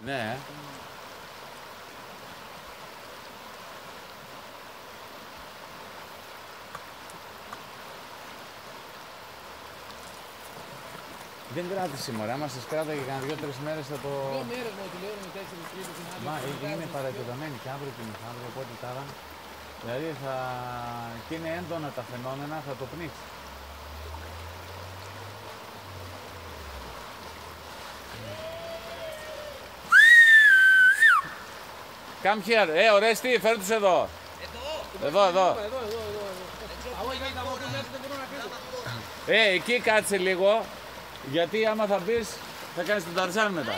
Ναι. Δεν κράτησε μωρά, μας τις κράταγε κανένα 2-3 μέρες θα το... 2 μέρες μόνο, λέω με 4 τρίτες την άλλη. Μα είναι παρακεταμένη και αύριο και μεθαύριο, οπότε τώρα... Δηλαδή θα... και είναι έντονα τα φαινόμενα, θα το πνίξει. Come here, Ορέστη, φέρ' τους εδώ. Εδώ. Εκεί κάτσε λίγο, γιατί άμα θα μπεις, θα κάνεις τον Ταρζάν μετά.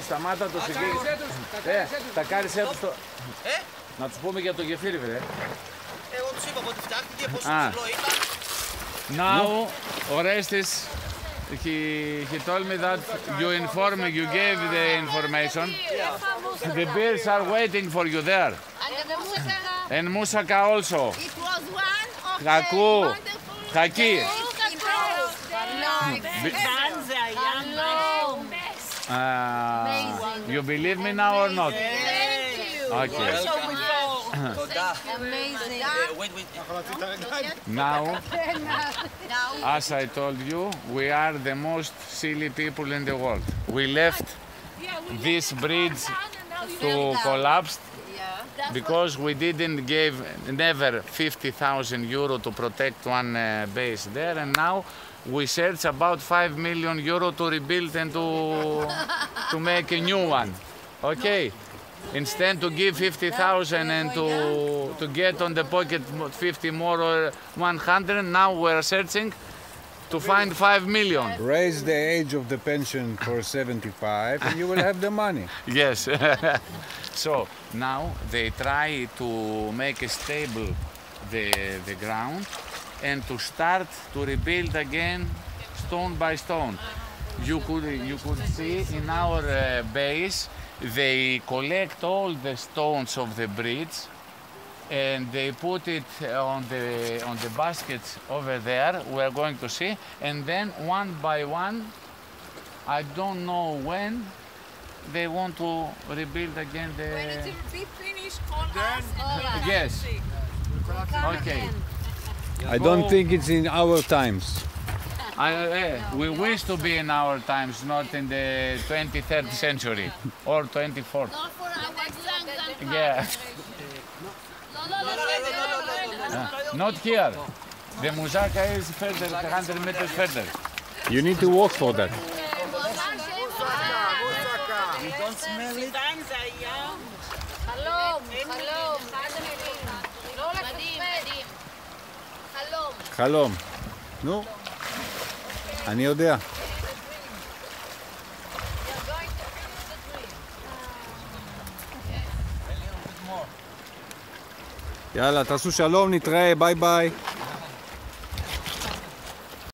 Σταμάτα το συγκεκριμένο. Τα κάρισέ τους το... Να τους πούμε για το γεφύρι, βρε. Εγώ τους είπα ότι φτιάχτηκε, πόσο ψηλό ήταν. Now, Orestes, he told me that you gave the information. The bears are waiting for you there. And Moussaka also. It was one of Kaku. Kaki. You believe me now or not? Okay. Amazing. Now, as I told you, we are the most silly people in the world. We left this bridge to collapse because we didn't give never 50,000 euro to protect one base there, and now we search about 5 million euro to rebuild and to make a new one. Okay. Instead to give 50,000 and to get on the pocket 50 more or 100, now we're searching to find 5 million. Raise the age of the pension for 75 and you will have the money. Yes. So now they try to make stable the ground and to start to rebuild again stone by stone. You could see in our base they collect all the stones of the bridge and they put it on the baskets over there. We're going to see, and then one by one, I don't know when, they want to rebuild again the... When it will be finished, call us. Yes. Okay. I don't think it's in our times. We wish to be in our times, not in the 23rd century or 24th. Not for our Yeah. Not here. The Moussaka is further, 100 meters further. You need to walk for that. You don't smell it? חלום. נו, אני יודע. יאללה, תעשו שלום, נתראה, ביי ביי.